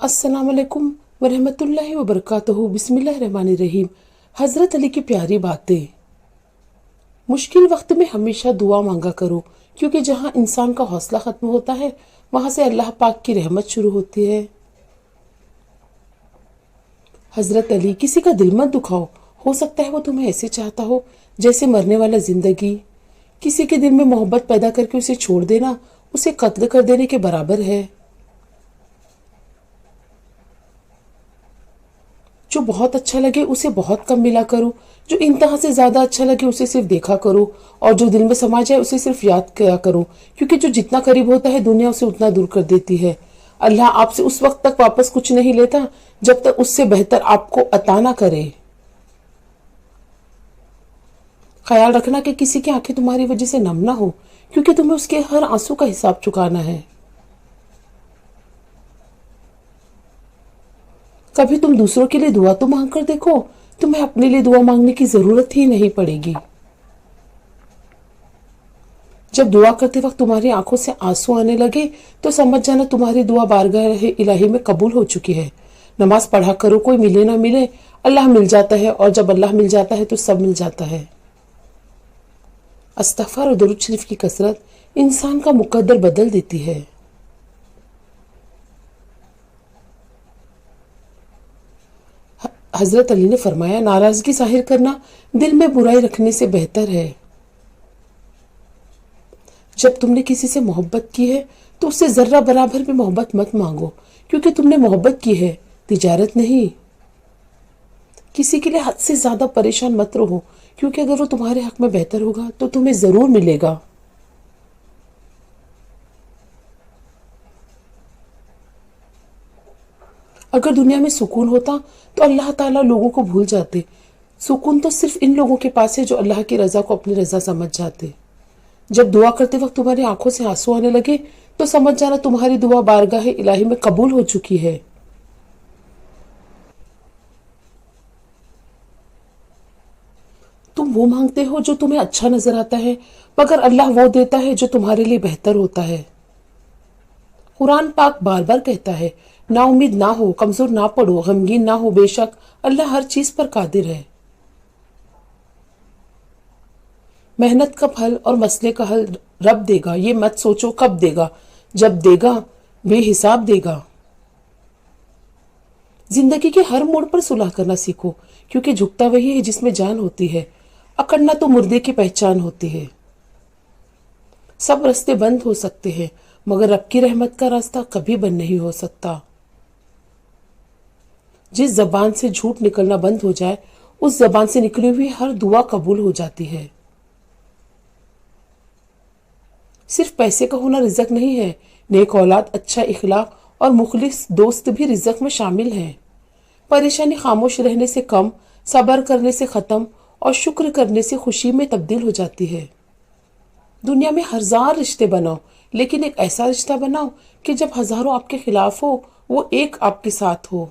अस्सलाम वालेकुम वरहमतुल्लाहि वबरकातुहू। बिस्मिल्लाहिर्रहमानिर्रहीम। हज़रत अली की प्यारी बातें। मुश्किल वक्त में हमेशा दुआ मांगा करो, क्योंकि जहाँ इंसान का हौसला ख़त्म होता है वहाँ से अल्लाह पाक की रहमत शुरू होती है। हज़रत अली, किसी का दिल मत दुखाओ। हो सकता है वो तुम्हें ऐसे चाहता हो जैसे मरने वाला जिंदगी। किसी के दिल में मोहब्बत पैदा करके उसे छोड़ देना उसे कत्ल कर देने के बराबर है। जो बहुत अच्छा लगे उसे बहुत कम मिला करो, जो इंतहा से ज्यादा अच्छा लगे उसे सिर्फ देखा करो, और जो दिल में समा जाए उसे सिर्फ याद किया करो, क्योंकि जो जितना करीब होता है दुनिया उसे उतना दूर कर देती है। अल्लाह आपसे उस वक्त तक वापस कुछ नहीं लेता जब तक उससे बेहतर आपको अता ना करे। ख्याल रखना कि किसी की आंखें तुम्हारी वजह से नम ना हो, क्योंकि तुम्हें उसके हर आंसू का हिसाब चुकाना है। कभी तुम दूसरों के लिए दुआ तो मांग कर देखो, तुम्हें अपने लिए दुआ मांगने की जरूरत ही नहीं पड़ेगी। जब दुआ करते वक्त तुम्हारी आंखों से आंसू आने लगे तो समझ जाना तुम्हारी दुआ बारगाह इलाही में कबूल हो चुकी है। नमाज पढ़ा करो, कोई मिले ना मिले अल्लाह मिल जाता है, और जब अल्लाह मिल जाता है तो सब मिल जाता है। इस्तग़फ़ार और दुरूद शरीफ की कसरत इंसान का मुकद्दर बदल देती है। हजरत अली ने फरमाया, नाराजगी जाहिर करना दिल में बुराई रखने से बेहतर है। जब तुमने किसी से मोहब्बत की है तो उससे जर्रा बराबर भी मोहब्बत मत मांगो, क्योंकि तुमने मोहब्बत की है, तिजारत नहीं। किसी के लिए हद से ज्यादा परेशान मत रहो, क्योंकि अगर वो तुम्हारे हक में बेहतर होगा तो तुम्हें जरूर मिलेगा। अगर दुनिया में सुकून होता तो अल्लाह ताला लोगों को भूल जाते। सुकून तो सिर्फ इन लोगों के पास है जो अल्लाह की रजा को अपनी रजा समझ जाते। जब दुआ करते वक्त तुम्हारी आंखों से आंसू आने लगे तो समझ जाना तुम्हारी दुआ बारगाह इलाही में कबूल हो चुकी है। तुम वो मांगते हो जो तुम्हें अच्छा नजर आता है, मगर अल्लाह वो देता है जो तुम्हारे लिए बेहतर होता है। कुरान पाक बार बार कहता है, ना उम्मीद ना हो, कमजोर ना पड़ो, गमगीन ना हो, बेशक अल्लाह हर चीज पर कादिर है। मेहनत का फल और मसले का हल रब देगा, ये मत सोचो कब देगा, जब देगा बेहिसाब देगा। जिंदगी के हर मोड़ पर सुलह करना सीखो, क्योंकि झुकता वही है जिसमें जान होती है, अकड़ना तो मुर्दे की पहचान होती है। सब रास्ते बंद हो सकते हैं, मगर रब की रहमत का रास्ता कभी बंद नहीं हो सकता। जिस जबान से झूठ निकलना बंद हो जाए उस जबान से निकली हुई हर दुआ कबूल हो जाती है। सिर्फ पैसे का होना रिज़्क नहीं है, नेक औलाद, अच्छा इखलाक और मुखलिस दोस्त भी रिज़्क में शामिल हैं। परेशानी खामोश रहने से कम, सब्र करने से खत्म और शुक्र करने से खुशी में तब्दील हो जाती है। दुनिया में हजार रिश्ते बनाओ, लेकिन एक ऐसा रिश्ता बनाओ कि जब हजारों आपके खिलाफ हो वो एक आपके साथ हो।